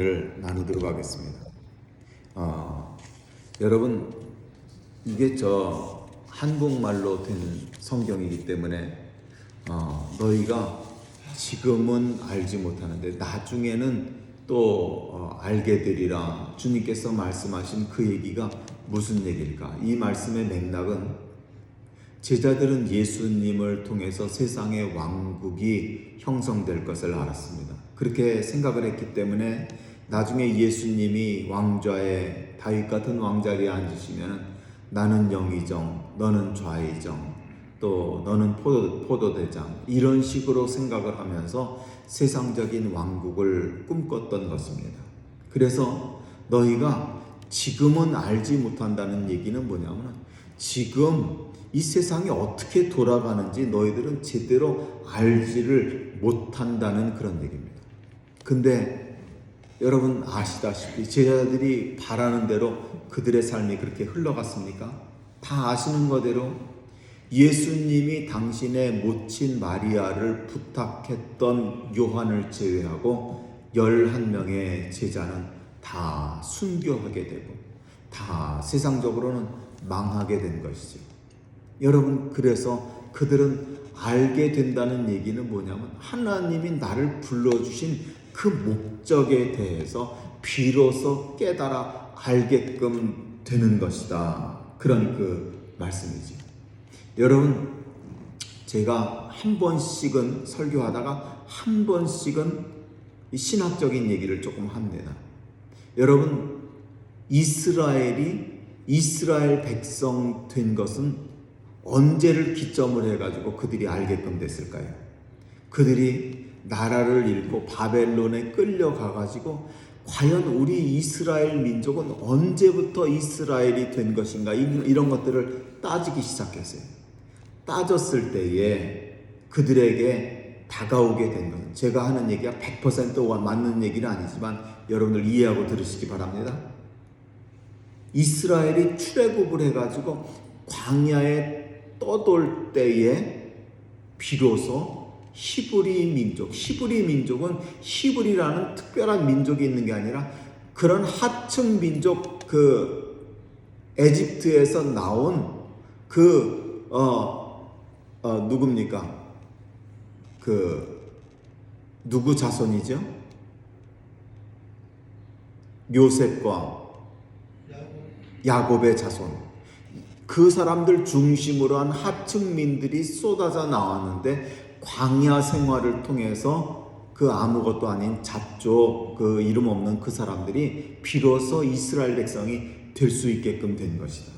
를 나누도록 하겠습니다. 여러분, 이게 저 한국말로 된 성경이기 때문에 너희가 지금은 알지 못하는데 나중에는 또 알게 되리라. 주님께서 말씀하신 그 얘기가 무슨 얘기일까? 이 말씀의 맥락은 제자들은 예수님을 통해서 세상의 왕국이 형성될 것을 알았습니다. 그렇게 생각을 했기 때문에 나중에 예수님이 왕좌에 다윗 같은 왕자리에 앉으시면 나는 영의정, 너는 좌의정, 또 너는 포도대장, 이런 식으로 생각을 하면서 세상적인 왕국을 꿈꿨던 것입니다. 그래서 너희가 지금은 알지 못한다는 얘기는 뭐냐면 지금 이 세상이 어떻게 돌아가는지 너희들은 제대로 알지를 못한다는 그런 얘기입니다. 근데 여러분 아시다시피 제자들이 바라는 대로 그들의 삶이 그렇게 흘러갔습니까? 다 아시는 거대로 예수님이 당신의 모친 마리아를 부탁했던 요한을 제외하고 11명의 제자는 다 순교하게 되고 다 세상적으로는 망하게 된 것이죠. 여러분, 그래서 그들은 알게 된다는 얘기는 뭐냐면 하나님이 나를 불러주신 그 목적에 대해서 비로소 깨달아 알게끔 되는 것이다. 그런 그 말씀이죠. 여러분, 제가 한 번씩은 설교하다가 한 번씩은 신학적인 얘기를 조금 합니다. 여러분, 이스라엘 백성 된 것은 언제를 기점을 해가지고 그들이 알게끔 됐을까요? 그들이 나라를 잃고 바벨론에 끌려가가지고 과연 우리 이스라엘 민족은 언제부터 이스라엘이 된 것인가, 이런 것들을 따지기 시작했어요. 따졌을 때에 그들에게 다가오게 된 것은, 제가 하는 얘기가 100% 맞는 얘기는 아니지만 여러분들 이해하고 들으시기 바랍니다. 이스라엘이 출애굽을 해가지고 광야에 떠돌 때에 비로소 히브리 민족은 히브리라는 특별한 민족이 있는 게 아니라 그런 하층 민족, 그 에집트에서 나온 누굽니까? 누구 자손이죠? 요셉과 야곱의 자손. 그 사람들 중심으로 한 하층민들이 쏟아져 나왔는데 광야 생활을 통해서 그 아무것도 아닌 잡조, 그 이름 없는 그 사람들이 비로소 이스라엘 백성이 될 수 있게끔 된 것이다.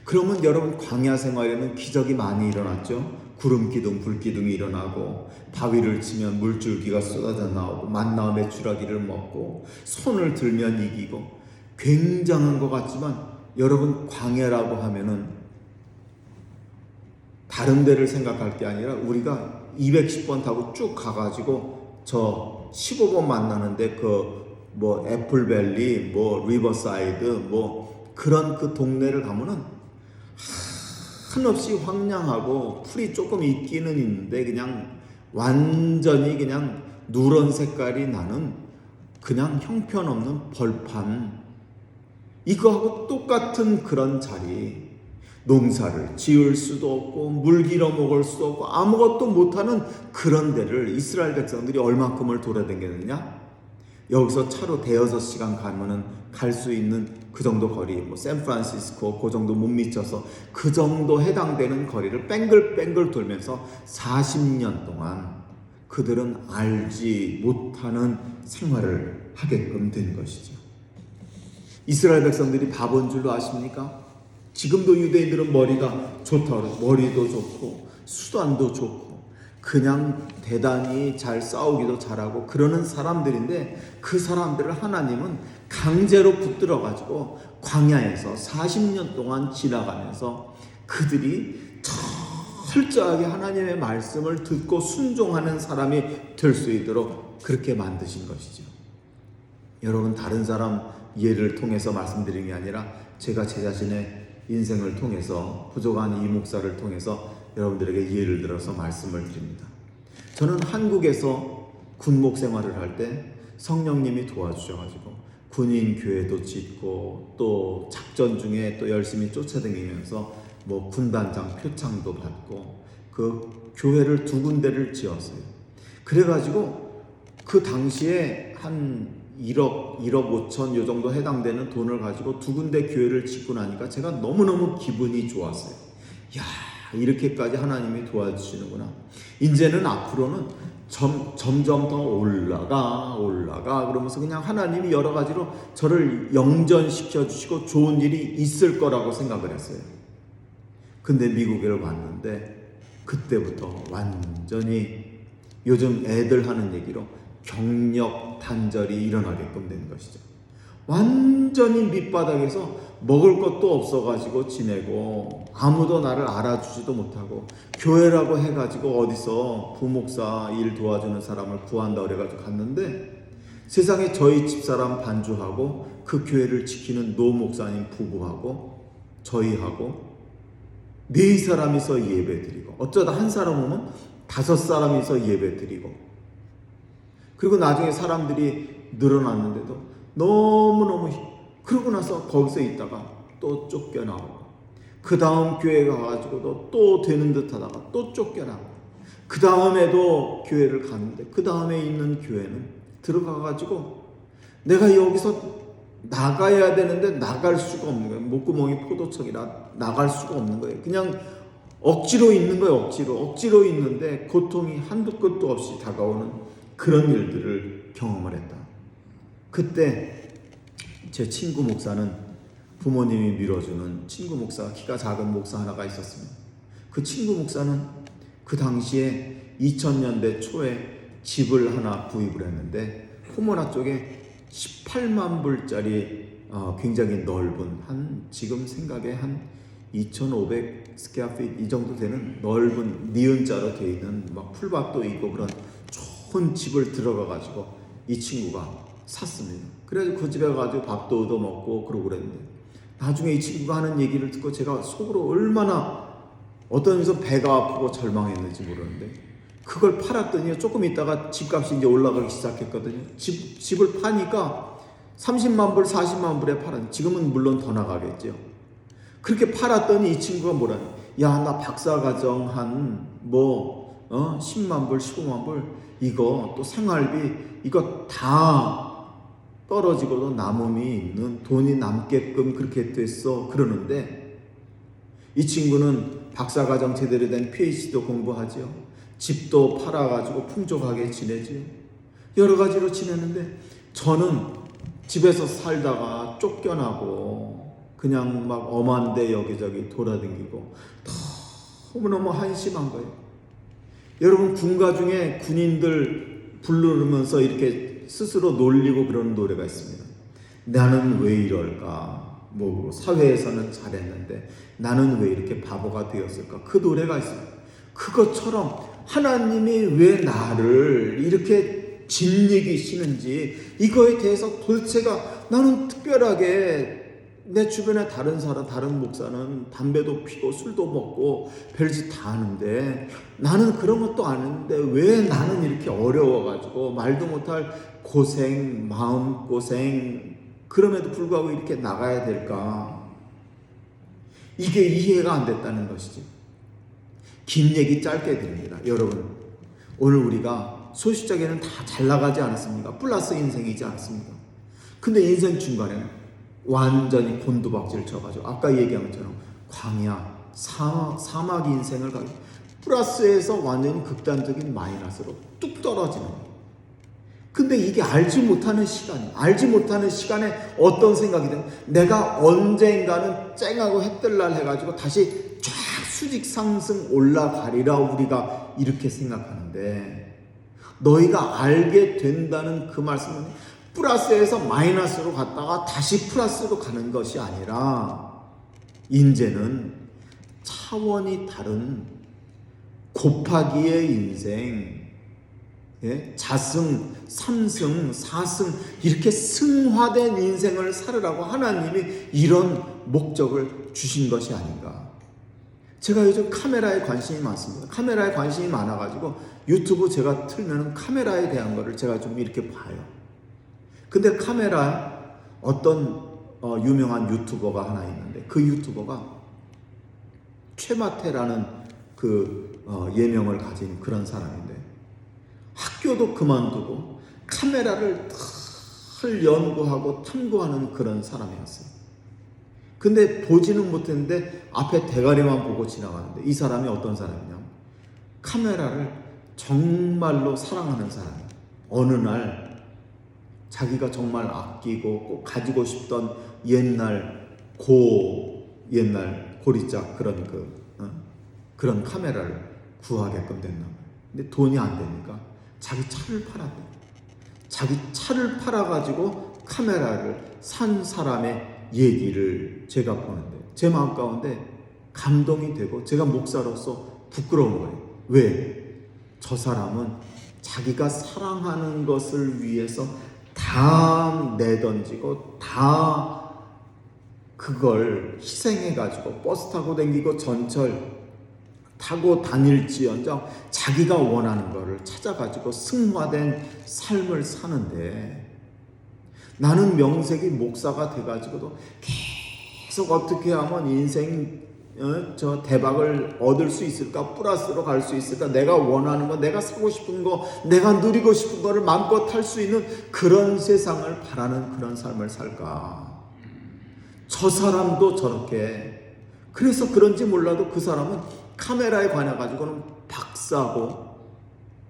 그러면 여러분, 광야 생활에는 기적이 많이 일어났죠. 구름 기둥, 불 기둥이 일어나고 바위를 치면 물줄기가 쏟아져 나오고 만나와 메추라기를 먹고 손을 들면 이기고, 굉장한 것 같지만 여러분, 광야라고 하면은 다른 데를 생각할 게 아니라 우리가 210번 타고 쭉 가가지고 저 15번 만나는데 애플밸리, 리버사이드, 그런 그 동네를 가면은 한없이 황량하고 풀이 조금 있기는 있는데 그냥 완전히 그냥 누런 색깔이 나는 그냥 형편없는 벌판, 이거하고 똑같은 그런 자리, 농사를 지을 수도 없고 물 길어 먹을 수도 없고 아무것도 못하는 그런 데를 이스라엘 백성들이 얼만큼을 돌아다녔느냐? 여기서 차로 대여섯 시간 가면은 갈 수 있는 그 정도 거리, 샌프란시스코 그 정도 못 미쳐서 그 정도 해당되는 거리를 뺑글뺑글 돌면서 40년 동안 그들은 알지 못하는 생활을 하게끔 된 것이죠. 이스라엘 백성들이 바본 줄로 아십니까? 지금도 유대인들은 머리가 좋다고, 머리도 좋고 수단도 좋고 그냥 대단히 잘 싸우기도 잘하고 그러는 사람들인데, 그 사람들을 하나님은 강제로 붙들어가지고 광야에서 40년 동안 지나가면서 그들이 철저하게 하나님의 말씀을 듣고 순종하는 사람이 될 수 있도록 그렇게 만드신 것이죠. 여러분, 다른 사람 예를 통해서 말씀드리는 게 아니라 제가 제 자신의 인생을 통해서, 부족한 이 목사를 통해서 여러분들에게 예를 들어서 말씀을 드립니다. 저는 한국에서 군목 생활을 할 때 성령님이 도와주셔가지고 군인 교회도 짓고 또 작전 중에 또 열심히 쫓아다니면서 뭐 군단장 표창도 받고 그 교회를 2군데를 지었어요. 그래가지고 그 당시에 한 1억 5천 요 정도 해당되는 돈을 가지고 2군데 교회를 짓고 나니까 제가 너무너무 기분이 좋았어요. 야, 이렇게까지 하나님이 도와주시는구나. 이제는 앞으로는 점점 더 올라가 그러면서 그냥 하나님이 여러 가지로 저를 영전시켜 주시고 좋은 일이 있을 거라고 생각을 했어요. 근데 미국에 왔는데 그때부터 완전히 요즘 애들 하는 얘기로 경력 단절이 일어나게끔 된 것이죠. 완전히 밑바닥에서 먹을 것도 없어가지고 지내고 아무도 나를 알아주지도 못하고 교회라고 해가지고 어디서 부목사 일 도와주는 사람을 구한다 그래가지고 갔는데 세상에 저희 집사람 반주하고 그 교회를 지키는 노 목사님 부부하고 저희하고 4사람이서 예배드리고 어쩌다 한 사람 오면 5사람이서 예배드리고 그리고 나중에 사람들이 늘어났는데도 너무너무 그러고 나서 거기서 있다가 또 쫓겨나오고 그 다음 교회 가가지고도 또 되는 듯 하다가 또 쫓겨나고 그 다음에도 교회를 갔는데 그 다음에 있는 교회는 들어가가지고 내가 여기서 나가야 되는데 나갈 수가 없는 거예요. 목구멍이 포도청이라 나갈 수가 없는 거예요. 그냥 억지로 있는 거예요. 억지로 있는데 고통이 한도 끝도 없이 다가오는 그런 일들을 경험을 했다. 그때 제 친구 목사는 부모님이 밀어주는 친구 목사가 키가 작은 목사 하나가 있었습니다. 그 친구 목사는 그 당시에 2000년대 초에 집을 하나 구입을 했는데 포모나 쪽에 18만 불짜리 굉장히 넓은 지금 생각에 한 2,500 스퀘어핏 이 정도 되는 넓은 니은자로 되어 있는 막 풀밭도 있고 그런 좋은 집을 들어가 가지고 이 친구가 샀습니다. 그래서 그 집에 가지고 밥도 얻어 먹고 그러고 그랬는데 나중에 이 친구가 하는 얘기를 듣고 제가 속으로 얼마나 어떤 점에서 배가 아프고 절망했는지 모르는데 그걸 팔았더니 조금 있다가 집값이 이제 올라가기 시작했거든요. 집을 파니까 30만 불, 40만 불에 팔았는데 지금은 물론 더 나가겠죠. 그렇게 팔았더니 이 친구가 뭐라냐? 야, 나 박사과정 한 10만 불, 15만 불 이거 또 생활비 이거 다 떨어지고도 남음이 있는 돈이 남게끔 그렇게 됐어 그러는데 이 친구는 박사과정 제대로 된 PhD도 공부하지요. 집도 팔아가지고 풍족하게 지내지요. 여러 가지로 지내는데 저는 집에서 살다가 쫓겨나고 그냥 막 엄한데 여기저기 돌아다니고 너무너무 한심한 거예요. 여러분 군가 중에 군인들 부르면서 이렇게 스스로 놀리고 그러는 노래가 있습니다. 나는 왜 이럴까? 뭐 사회에서는 잘했는데 나는 왜 이렇게 바보가 되었을까? 그 노래가 있어요. 그것처럼 하나님이 왜 나를 이렇게 짓이기시는지 이거에 대해서 도대체가 나는 특별하게 내 주변에 다른 목사는 담배도 피고 술도 먹고 별짓 다 하는데 나는 그런 것도 아는데 왜 나는 이렇게 어려워가지고 말도 못할 고생, 마음고생 그럼에도 불구하고 이렇게 나가야 될까? 이게 이해가 안 됐다는 것이지. 긴 얘기 짧게 드립니다. 여러분, 오늘 우리가 소시적에는 다 잘 나가지 않았습니까? 플러스 인생이지 않습니까? 근데 인생 중간에 완전히 곤두박질 쳐가지고 아까 얘기한 것처럼 광야, 사막 인생을 가지고 플러스에서 완전히 극단적인 마이너스로 뚝 떨어지는 거예요. 근데 이게 알지 못하는 시간에 어떤 생각이 들면 내가 언젠가는 쨍하고 해뜰날 해가지고 다시 쫙 수직 상승 올라가리라 우리가 이렇게 생각하는데 너희가 알게 된다는 그 말씀은 플러스에서 마이너스로 갔다가 다시 플러스로 가는 것이 아니라 이제는 차원이 다른 곱하기의 인생, 자승, 3승, 4승 이렇게 승화된 인생을 살으라고 하나님이 이런 목적을 주신 것이 아닌가. 제가 요즘 카메라에 관심이 많습니다. 카메라에 관심이 많아가지고 유튜브 제가 틀면 카메라에 대한 거를 제가 좀 이렇게 봐요. 근데 카메라 어떤 유명한 유튜버가 하나 있는데 그 유튜버가 최마태라는 예명을 가진 그런 사람인데 학교도 그만두고 카메라를 늘 연구하고 탐구하는 그런 사람이었어요. 근데 보지는 못했는데 앞에 대가리만 보고 지나가는데 이 사람이 어떤 사람이냐? 카메라를 정말로 사랑하는 사람이에요. 어느 날 자기가 정말 아끼고 꼭 가지고 싶던 옛날 고리짝 그런 카메라를 구하게끔 됐나 봐요. 근데 돈이 안 되니까 자기 차를 팔았대요. 자기 차를 팔아가지고 카메라를 산 사람의 얘기를 제가 보는데 제 마음 가운데 감동이 되고 제가 목사로서 부끄러운 거예요. 왜? 저 사람은 자기가 사랑하는 것을 위해서 다 내던지고 다 그걸 희생해가지고 버스 타고 다니고 전철 타고 다닐지언정 자기가 원하는 거를 찾아가지고 승화된 삶을 사는데 나는 명색이 목사가 돼가지고도 계속 어떻게 하면 인생 저 대박을 얻을 수 있을까? 플러스로 갈 수 있을까? 내가 원하는 거, 내가 사고 싶은 거, 내가 누리고 싶은 거를 마음껏 할 수 있는 그런 세상을 바라는 그런 삶을 살까? 저 사람도 저렇게 그래서 그런지 몰라도 그 사람은 카메라에 관해가지고는 박사고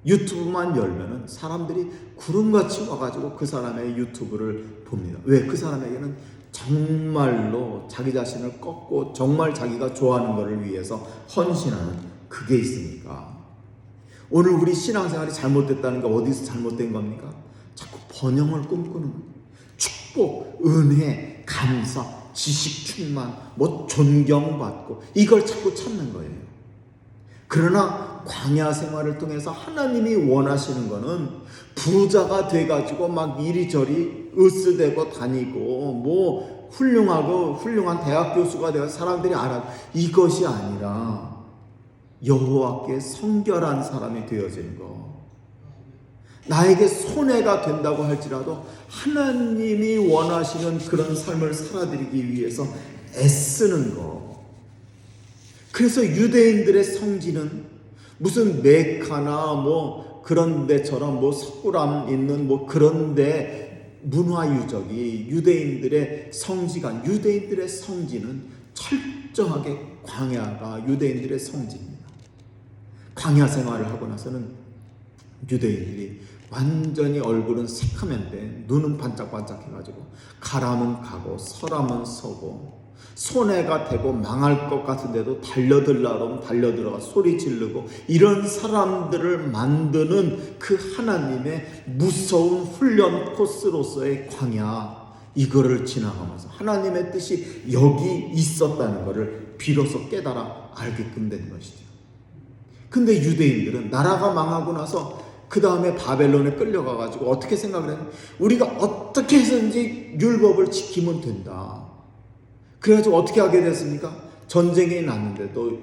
유튜브만 열면은 사람들이 구름같이 와가지고 그 사람의 유튜브를 봅니다. 왜? 그 사람에게는 정말로 자기 자신을 꺾고 정말 자기가 좋아하는 것을 위해서 헌신하는 그게 있으니까. 오늘 우리 신앙생활이 잘못됐다는 게 어디서 잘못된 겁니까? 자꾸 번영을 꿈꾸는 거예요. 축복, 은혜, 감사, 지식 충만, 존경받고 이걸 자꾸 찾는 거예요. 그러나 광야 생활을 통해서 하나님이 원하시는 거는 부자가 돼가지고 막 이리저리 으스대고 다니고 훌륭한 대학 교수가 되어 사람들이 알아. 이것이 아니라 여호와께 성결한 사람이 되어지는 거. 나에게 손해가 된다고 할지라도 하나님이 원하시는 그런 삶을 살아드리기 위해서 애쓰는 거. 그래서 유대인들의 성지는 무슨 메카나 그런 데처럼 석굴암 있는 그런데 문화유적이 유대인들의 유대인들의 성지는 철저하게 광야가 유대인들의 성지입니다. 광야 생활을 하고 나서는 유대인들이 완전히 얼굴은 새카맨데 눈은 반짝반짝 해가지고 가라면 가고 서라면 서고 손해가 되고 망할 것 같은데도 달려들라면 달려들어가 소리 지르고 이런 사람들을 만드는 그 하나님의 무서운 훈련 코스로서의 광야, 이거를 지나가면서 하나님의 뜻이 여기 있었다는 것을 비로소 깨달아 알게끔 된 것이죠. 근데 유대인들은 나라가 망하고 나서 그 다음에 바벨론에 끌려가가지고 어떻게 생각을 했냐? 우리가 어떻게 해서든지 율법을 지키면 된다. 그래가지고 어떻게 하게 됐습니까? 전쟁이 났는데도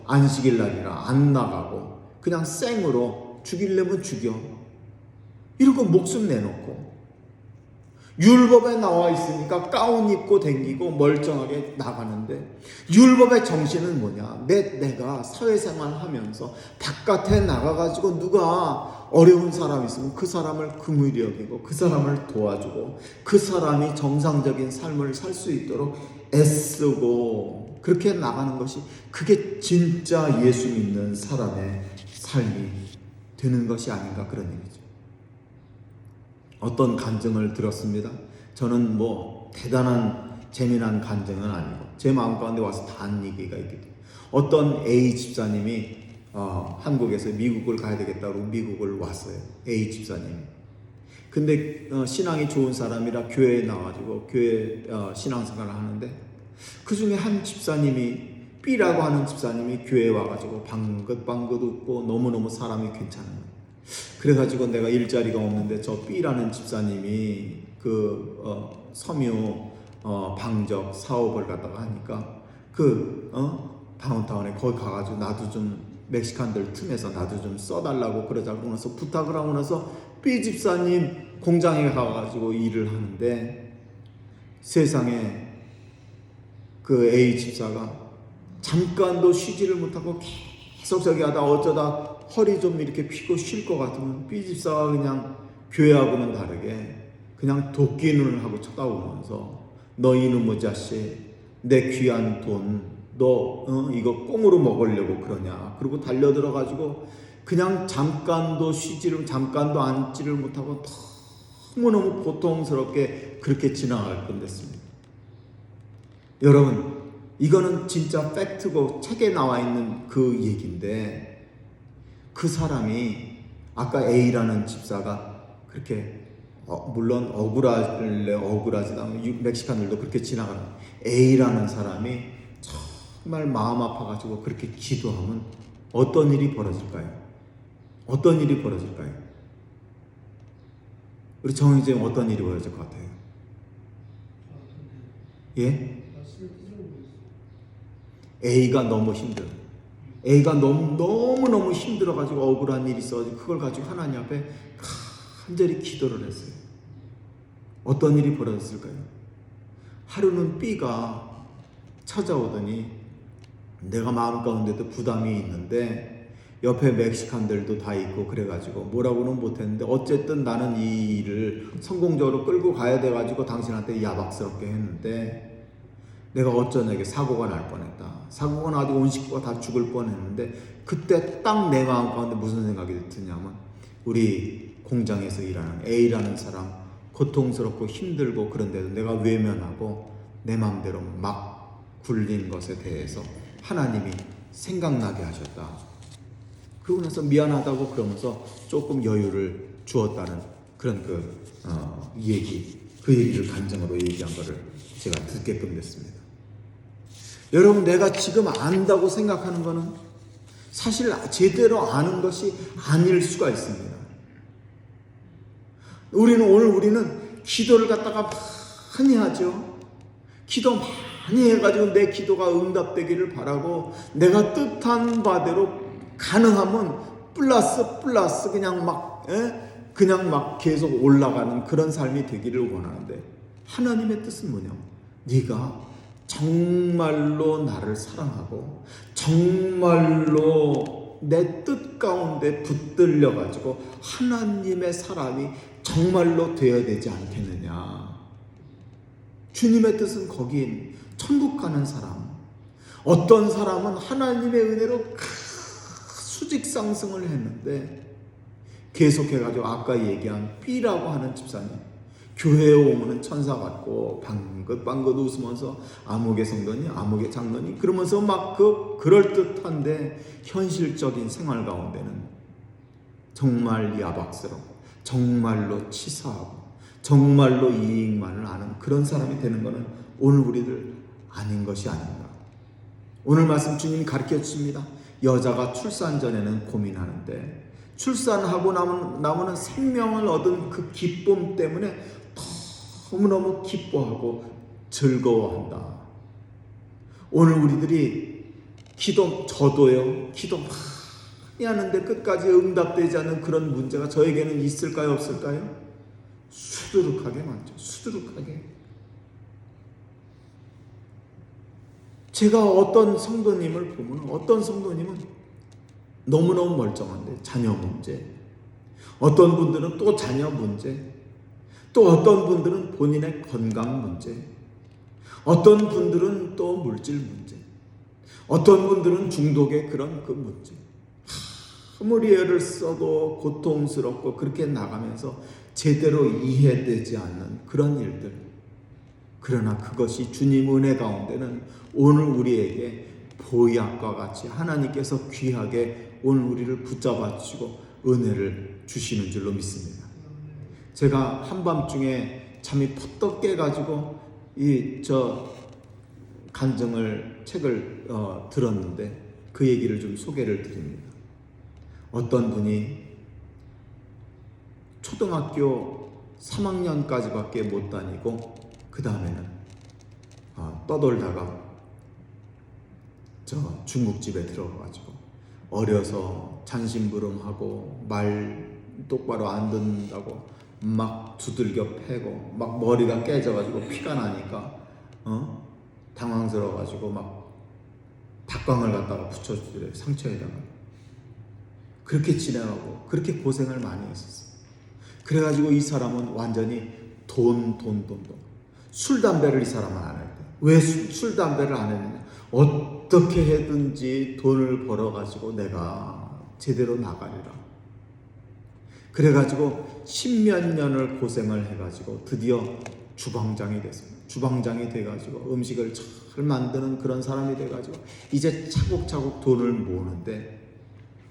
안식일 날이라 안 나가고 그냥 생으로 죽이려면 죽여. 이러고 목숨 내놓고 율법에 나와 있으니까 가운 입고 댕기고 멀쩡하게 나가는데 율법의 정신은 뭐냐? 내가 사회생활 하면서 바깥에 나가가지고 누가 어려운 사람 있으면 그 사람을 긍휼히 여기고 그 사람을 도와주고 그 사람이 정상적인 삶을 살 수 있도록 애쓰고 그렇게 나가는 것이 그게 진짜 예수 믿는 사람의 삶이 되는 것이 아닌가 그런 얘기죠. 어떤 간증을 들었습니다. 저는 대단한 재미난 간증은 아니고 제 마음 가운데 와서 단 얘기가 있거든요. 어떤 A 집사님이 한국에서 미국을 가야 되겠다고 미국을 왔어요. A 집사님이. 근데 신앙이 좋은 사람이라 교회에 나와가지고 교회 신앙생활을 하는데 그 중에 한 집사님이 B라고 하는 집사님이 교회에 와가지고 방긋방긋 웃고 너무너무 사람이 괜찮은 거예요. 그래가지고 내가 일자리가 없는데 저 B라는 집사님이 섬유 방적 사업을 갖다가 하니까 다운타운에 거기 가가지고 나도 좀 멕시칸들 틈에서 나도 좀 써달라고 그러자고 나서 부탁을 하고 나서 B 집사님 공장에 가가지고 일을 하는데 세상에 그 A 집사가 잠깐도 쉬지를 못하고 계속 저기 하다 어쩌다 허리 좀 이렇게 피고 쉴 것 같으면 B 집사가 그냥 교회하고는 다르게 그냥 도끼눈을 하고 쳐다보면서 너 이놈의 자식 내 귀한 돈 너 이거 꽁으로 먹으려고 그러냐. 그리고 달려들어가지고 그냥 잠깐도 앉지를 못하고 너무너무 고통스럽게 그렇게 지나갈 뻔했습니다. 여러분, 이거는 진짜 팩트고 책에 나와 있는 그 얘기인데 그 사람이 아까 A라는 집사가 그렇게 물론 억울하지만 멕시칸들도 그렇게 지나가는 A라는 사람이 정말 마음 아파가지고 그렇게 기도하면 어떤 일이 벌어질까요? 어떤 일이 벌어질까요? 우리 정희재님 어떤 일이 벌어질 것 같아요? 예? A가 너무 힘들어요. A가 너무너무 힘들어가지고 억울한 일이 있어가지고 그걸 가지고 하나님 앞에 간절히 기도를 했어요. 어떤 일이 벌어졌을까요? 하루는 B가 찾아오더니 내가 마음 가운데도 부담이 있는데 옆에 멕시칸들도 다 있고 그래가지고 뭐라고는 못했는데 어쨌든 나는 이 일을 성공적으로 끌고 가야 돼가지고 당신한테 야박스럽게 했는데 내가 어쩌냐게 사고가 날 뻔했다. 사고가 나가지고 온 식구가 다 죽을 뻔했는데 그때 딱 내 마음 가운데 무슨 생각이 드냐면 우리 공장에서 일하는 A라는 사람 고통스럽고 힘들고 그런데도 내가 외면하고 내 마음대로 막 굴린 것에 대해서 하나님이 생각나게 하셨다. 그러고 나서 미안하다고 그러면서 조금 여유를 주었다는 그런 그 얘기를 간증으로 얘기한 거를 제가 듣게끔 됐습니다. 여러분, 내가 지금 안다고 생각하는 거는 사실 제대로 아는 것이 아닐 수가 있습니다. 우리는 기도를 갖다가 많이 하죠. 기도 많이 해가지고 내 기도가 응답되기를 바라고 내가 뜻한 바대로 가능하면 플러스 그냥 막 계속 올라가는 그런 삶이 되기를 원하는데 하나님의 뜻은 뭐냐면 네가 정말로 나를 사랑하고 정말로 내 뜻 가운데 붙들려 가지고 하나님의 사람이 정말로 되어야 되지 않겠느냐. 주님의 뜻은 거긴 천국 가는 사람, 어떤 사람은 하나님의 은혜로 수직 상승을 했는데 계속해가지고 아까 얘기한 B라고 하는 집사님 교회에 오면은 천사 같고 방긋방긋 웃으면서 아무개 성도니 아무개 장로니 그러면서 막 그럴듯한데 현실적인 생활 가운데는 정말 야박스럽고 정말로 치사하고 정말로 이익만을 아는 그런 사람이 되는 것은 오늘 우리들 아닌 것이 아닌가. 오늘 말씀 주님이 가르쳐 주십니다. 여자가 출산 전에는 고민하는데 출산하고 나면은 생명을 얻은 그 기쁨 때문에 너무너무 기뻐하고 즐거워한다. 오늘 우리들이 저도요 기도 많이 하는데 끝까지 응답되지 않는 그런 문제가 저에게는 있을까요, 없을까요? 수두룩하게 많죠. 수두룩하게. 제가 어떤 성도님을 보면 어떤 성도님은 너무너무 멀쩡한데 자녀 문제, 어떤 분들은 또 자녀 문제, 또 어떤 분들은 본인의 건강 문제, 어떤 분들은 또 물질 문제, 어떤 분들은 중독의 그런 그 문제. 아무리 애를 써도 고통스럽고 그렇게 나가면서 제대로 이해되지 않는 그런 일들. 그러나 그것이 주님 은혜 가운데는 오늘 우리에게 보약과 같이 하나님께서 귀하게 오늘 우리를 붙잡아 주시고 은혜를 주시는 줄로 믿습니다. 제가 한밤중에 잠이 퍼떡 깨가지고 책을 들었는데 그 얘기를 좀 소개를 드립니다. 어떤 분이 초등학교 3학년까지밖에 못 다니고 그 다음에는 떠돌다가 중국집에 들어가가지고 어려서 잔심부름하고 말 똑바로 안 듣는다고 막 두들겨 패고 막 머리가 깨져가지고 피가 나니까 당황스러워가지고 막 닭광을 갖다가 붙여주더래, 상처에다가. 그렇게 지내가고 그렇게 고생을 많이 했었어. 그래가지고 이 사람은 완전히 돈. 술 담배를 이 사람은 안 할 때. 왜 술 담배를 안 했느냐? 어떻게 해든지 돈을 벌어가지고 내가 제대로 나가리라. 그래가지고 10몇 년을 고생을 해가지고 드디어 주방장이 됐습니다. 주방장이 돼가지고 음식을 잘 만드는 그런 사람이 돼가지고 이제 차곡차곡 돈을 모으는데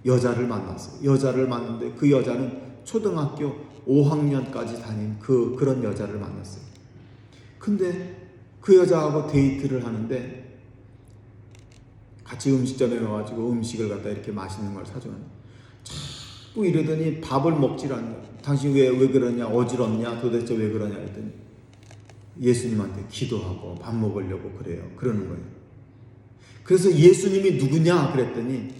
여자를 만났어요. 여자를 만났는데 그 여자는 초등학교 5학년까지 다닌 그런 여자를 만났어요. 근데 그 여자하고 데이트를 하는데 같이 음식점에 와가지고 음식을 갖다 이렇게 맛있는 걸 사주는, 자꾸 이러더니 밥을 먹질 않냐. 당신 왜 그러냐, 어지럽냐, 도대체 왜 그러냐 했더니 예수님한테 기도하고 밥 먹으려고 그래요. 그러는 거예요. 그래서 예수님이 누구냐 그랬더니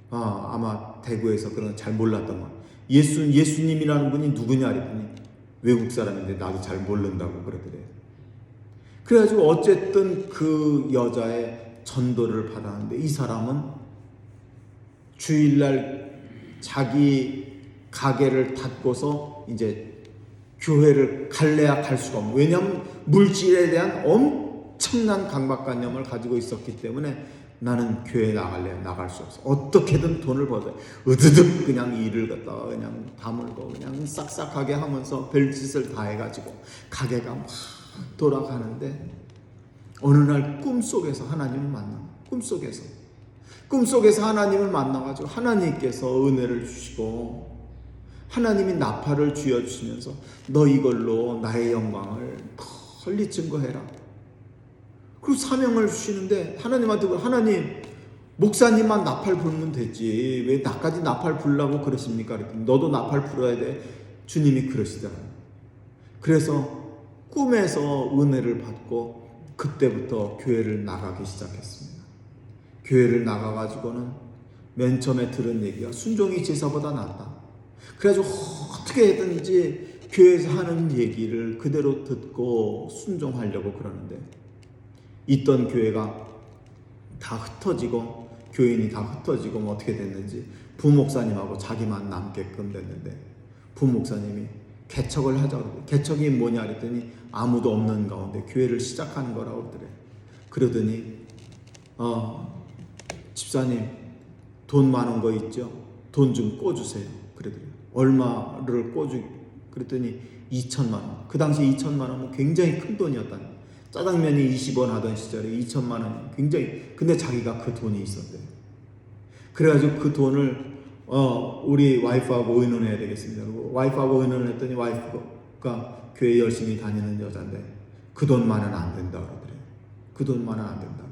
아마 대구에서 그런 잘 몰랐던 거예요. 예수님이라는 분이 누구냐 그랬더니 외국 사람인데 나도 잘 모른다고 그러더래요. 그래가지고 어쨌든 그 여자의 전도를 받았는데 이 사람은 주일날 자기 가게를 닫고서 이제 교회를 갈래야 갈 수가 없는, 왜냐하면 물질에 대한 엄청난 강박관념을 가지고 있었기 때문에 나는 교회에 나갈래 나갈 수 없어. 어떻게든 돈을 벌어 으드득 그냥 일을 갖다가 그냥 다물고 그냥 싹싹하게 하면서 별짓을 다 해가지고 가게가 막 돌아가는데 어느 날 꿈속에서 하나님을 만나. 꿈속에서 하나님을 만나가지고 하나님께서 은혜를 주시고 하나님이 나팔을 쥐어주시면서 너 이걸로 나의 영광을 널리 증거해라. 그리고 사명을 주시는데 하나님한테 하나님 목사님만 나팔 불면 되지 왜 나까지 나팔 불라고 그러십니까? 그랬더니 너도 나팔 불어야 돼. 주님이 그러시잖아요. 그래서 꿈에서 은혜를 받고 그때부터 교회를 나가기 시작했습니다. 교회를 나가가지고는 맨 처음에 들은 얘기가 순종이 제사보다 낫다. 그래가지고 어떻게 해든지 교회에서 하는 얘기를 그대로 듣고 순종하려고 그러는데 있던 교회가 다 흩어지고 교인이 다 흩어지고 뭐 어떻게 됐는지 부목사님하고 자기만 남게끔 됐는데 부목사님이 개척을 하자고 그러더래. 개척이 뭐냐 그랬더니 아무도 없는 가운데 교회를 시작하는 거라고 그러더래. 그러더니 집사님 돈 많은 거 있죠? 돈 좀 꿔주세요. 그러더래요. 얼마를 꿔주? 그랬더니 2천만 원. 그 당시 2천만 원은 굉장히 큰 돈이었다니. 짜장면이 20원 하던 시절에 2천만 원이 굉장히, 근데 자기가 그 돈이 있었대요. 그래가지고 그 돈을 우리 와이프하고 의논해야 되겠습니다. 그리고 와이프하고 의논을 했더니 와이프가 교회 열심히 다니는 여자인데 그 돈만은 안 된다 그러더래요. 그 돈만은 안 된다.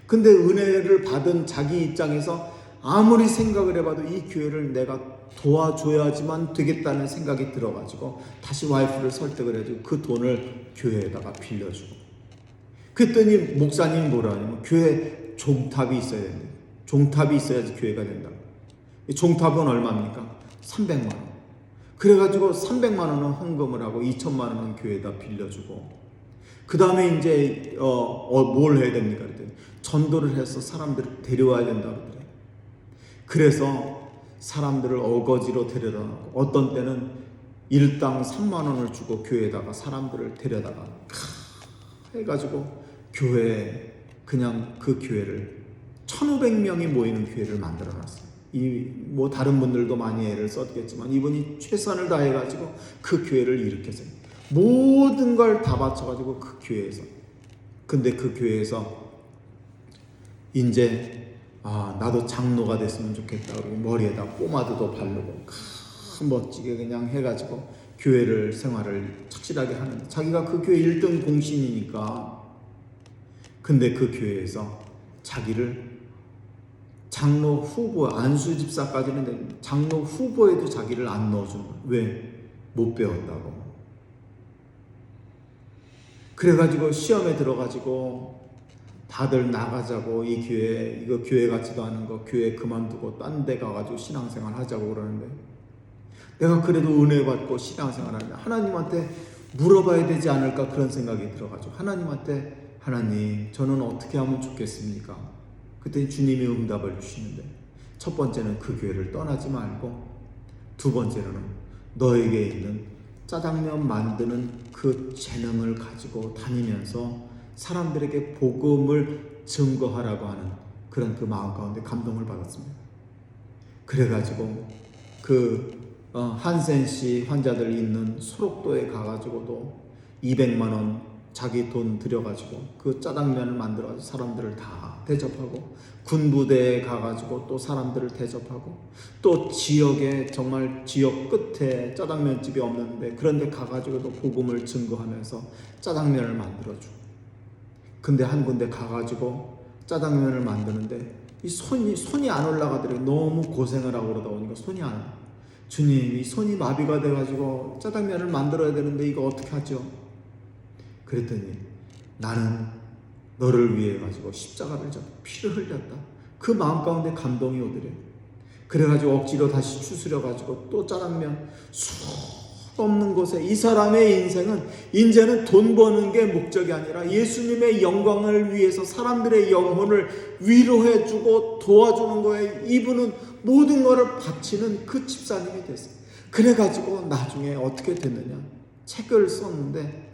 근데 은혜를 받은 자기 입장에서 아무리 생각을 해봐도 이 교회를 내가 도와줘야지만 되겠다는 생각이 들어가지고 다시 와이프를 설득을 해주고 그 돈을 교회에다가 빌려주고, 그랬더니 목사님이 뭐라 하냐면 교회 종탑이 있어야 된다. 종탑이 있어야지 교회가 된다. 종탑은 얼마입니까? 300만 원. 그래가지고 300만 원은 헌금을 하고 2천만 원은 교회에다 빌려주고, 그 다음에 이제 뭘 해야 됩니까? 그랬더니 전도를 해서 사람들을 데려와야 된다 그러더래요. 그래서 사람들을 어거지로 데려다 놓고 어떤 때는 일당 3만 원을 주고 교회에다가 사람들을 데려다가 해가지고 교회에 그냥 그 교회를 1,500명이 모이는 교회를 만들어 놨어요. 뭐 다른 분들도 많이 애를 썼겠지만 이분이 최선을 다해가지고 그 교회를 일으켰어요. 모든 걸 다 바쳐가지고 그 교회에서. 근데 그 교회에서 이제 나도 장로가 됐으면 좋겠다. 그리고 머리에다 포마드도 바르고 멋지게 그냥 해가지고 교회를 생활을 착실하게 하는데 자기가 그 교회 1등 공신이니까. 근데 그 교회에서 자기를 장로 후보, 안수 집사까지는 되는데 장로 후보에도 자기를 안 넣어준 거야. 왜? 못 배웠다고. 그래가지고 시험에 들어가지고 다들 나가자고, 이 교회, 이거 교회 같지도 않은 거 교회 그만두고 딴 데 가가지고 신앙생활 하자고 그러는데 내가 그래도 은혜 받고 신앙생활하는데 하나님한테 물어봐야 되지 않을까 그런 생각이 들어가지고 하나님한테 하나님 저는 어떻게 하면 좋겠습니까? 그때 주님이 응답을 주시는데 첫 번째는 그 교회를 떠나지 말고 두 번째로는 너에게 있는 짜장면 만드는 그 재능을 가지고 다니면서 사람들에게 복음을 증거하라고 하는 그런 그 마음 가운데 감동을 받았습니다. 그래가지고 한센시 환자들 있는 소록도에 가가지고도 200만 원 자기 돈 들여가지고 그 짜장면을 만들어가지고 사람들을 다 대접하고 군부대에 가가지고 또 사람들을 대접하고 또 지역에 정말 지역 끝에 짜장면집이 없는데 그런데 가가지고도 복음을 증거하면서 짜장면을 만들어주고 근데 한 군데 가가지고 짜장면을 만드는데 이 손이 안 올라가더래요. 너무 고생을 하고 그러다 보니까 손이 안 올라. 주님 이 손이 마비가 돼가지고 짜장면을 만들어야 되는데 이거 어떻게 하죠? 그랬더니 나는 너를 위해 가지고 십자가를 져서 피를 흘렸다. 그 마음 가운데 감동이 오더래요. 그래가지고 억지로 다시 추스려 가지고 또 짜장면 수 없는 곳에 이 사람의 인생은 이제는 돈 버는 게 목적이 아니라 예수님의 영광을 위해서 사람들의 영혼을 위로해주고 도와주는 거에 이분은 모든 것을 바치는 그 집사님이 됐어요. 그래가지고 나중에 어떻게 됐느냐, 책을 썼는데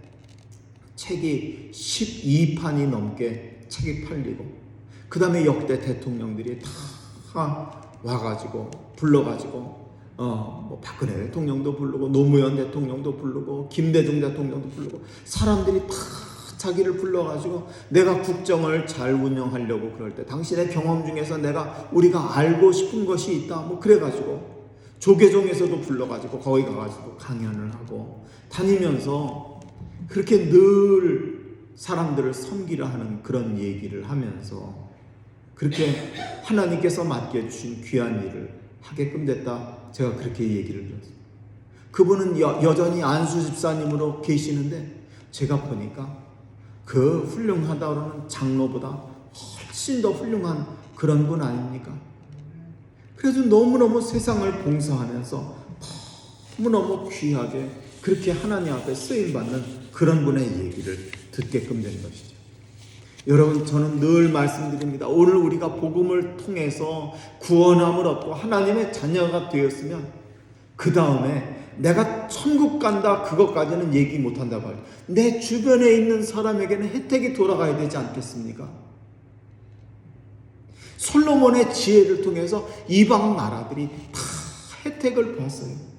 책이 12판이 넘게 책이 팔리고 그 다음에 역대 대통령들이 다 와가지고 불러가지고 뭐 박근혜 대통령도 부르고 노무현 대통령도 부르고 김대중 대통령도 부르고 사람들이 다 자기를 불러가지고 내가 국정을 잘 운영하려고 그럴 때 당신의 경험 중에서 우리가 알고 싶은 것이 있다 뭐 그래가지고 조계종에서도 불러가지고 거기 가가지고 강연을 하고 다니면서 그렇게 늘 사람들을 섬기려 하는 그런 얘기를 하면서 그렇게 하나님께서 맡겨주신 귀한 일을 하게끔 됐다. 제가 그렇게 얘기를 들었어요. 그분은 여전히 안수 집사님으로 계시는데 제가 보니까 그 훌륭하다 그러는 장로보다 훨씬 더 훌륭한 그런 분 아닙니까? 그래서 너무너무 세상을 봉사하면서 너무너무 귀하게 그렇게 하나님 앞에 쓰임받는 그런 분의 얘기를 듣게끔 된 것이죠. 여러분 저는 늘 말씀드립니다. 오늘 우리가 복음을 통해서 구원함을 얻고 하나님의 자녀가 되었으면 그 다음에 내가 천국 간다 그것까지는 얘기 못한다고 해요. 내 주변에 있는 사람에게는 혜택이 돌아가야 되지 않겠습니까? 솔로몬의 지혜를 통해서 이방 나라들이 다 혜택을 봤어요.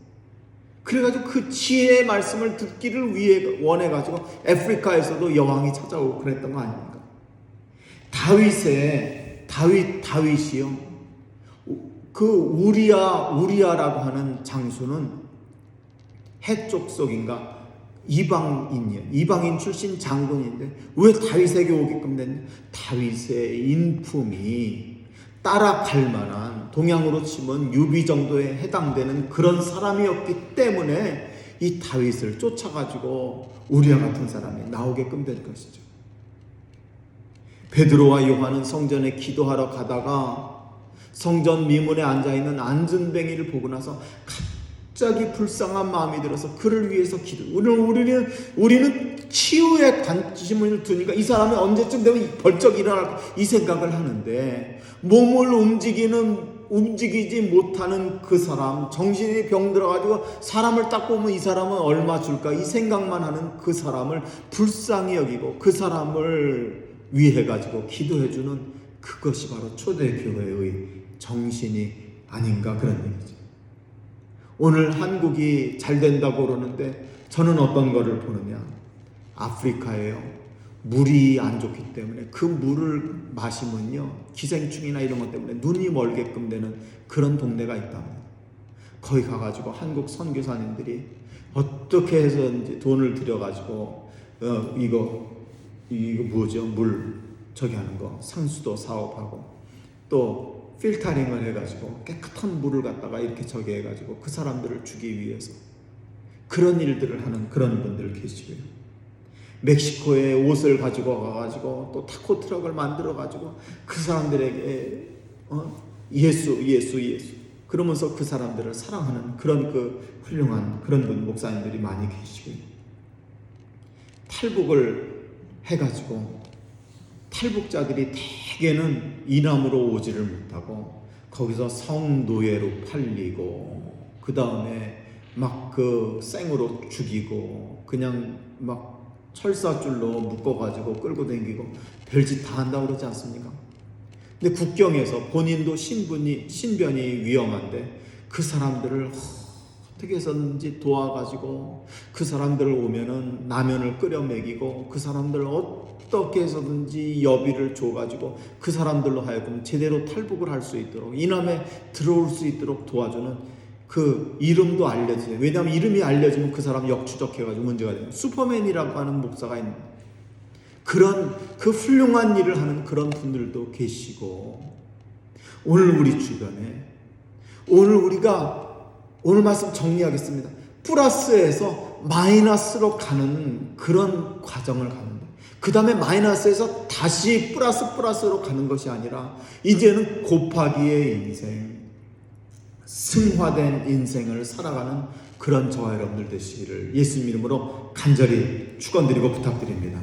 그래가지고 그 지혜의 말씀을 듣기를 위해 원해가지고 아프리카에서도 여왕이 찾아오고 그랬던 거 아닙니까? 다윗이요. 그 우리아라고 하는 장수는 해족속인가 이방인이에요. 이방인 출신 장군인데 왜 다윗에게 오게끔 됐냐? 다윗의 인품이 따라갈 만한 동양으로 치면 유비 정도에 해당되는 그런 사람이었기 때문에 이 다윗을 쫓아가지고 우리아 같은 사람이 나오게끔 된 것이죠. 베드로와 요한은 성전에 기도하러 가다가 성전 미문에 앉아있는 안전뱅이를 보고 나서 갑자기 불쌍한 마음이 들어서 그를 위해서 우리는 치유에 관심을 두니까 이 사람이 언제쯤 되면 벌쩍 일어날까 이 생각을 하는데 몸을 움직이지 못하는 그 사람, 정신이 병들어가지고 사람을 딱 보면 이 사람은 얼마 줄까 이 생각만 하는 그 사람을 불쌍히 여기고 그 사람을 위해 가지고 기도해주는 그것이 바로 초대교회의 정신이 아닌가 그런 얘기죠. 오늘 한국이 잘 된다고 그러는데 저는 어떤 거를 보느냐, 아프리카에요 물이 안 좋기 때문에 그 물을 마시면요 기생충이나 이런 것 때문에 눈이 멀게끔 되는 그런 동네가 있답니다. 거기 가가지고 한국 선교사님들이 어떻게 해서든지 돈을 들여가지고 이거 뭐죠? 물 저기 하는 거 상수도 사업하고 또 필터링을 해가지고 깨끗한 물을 갖다가 이렇게 저기 해가지고 그 사람들을 주기 위해서 그런 일들을 하는 그런 분들 계시고요. 멕시코에 옷을 가지고 가가지고 또 타코 트럭을 만들어 가지고 그 사람들에게 예수 그러면서 그 사람들을 사랑하는 그런 그 훌륭한 그런 분 목사님들이 많이 계시고요. 탈북을 해가지고 탈북자들이 대개는 이남으로 오지를 못하고 거기서 성노예로 팔리고 그 다음에 막 그 생으로 죽이고 그냥 막 철사줄로 묶어가지고 끌고 다니고 별짓 다 한다고 그러지 않습니까? 근데 국경에서 본인도 신변이 위험한데 그 사람들을 어떻게 해서든지 도와가지고 그 사람들 오면은 라면을 끓여 먹이고 그 사람들을 어떻게 해서든지 여비를 줘가지고 그 사람들로 하여금 제대로 탈북을 할 수 있도록 이남에 들어올 수 있도록 도와주는 그 이름도 알려지죠. 왜냐하면 이름이 알려지면 그 사람 역추적해가지고 문제가 돼요. 슈퍼맨이라고 하는 목사가 있는 그런 그 훌륭한 일을 하는 그런 분들도 계시고 오늘 우리 주변에 오늘 우리가 오늘 말씀 정리하겠습니다. 플러스에서 마이너스로 가는 그런 과정을 가는데 그 다음에 마이너스에서 다시 플러스로 가는 것이 아니라 이제는 곱하기의 인생 승화된 인생을 살아가는 그런 저와 여러분들 되시기를 예수님 이름으로 간절히 축원드리고 부탁드립니다.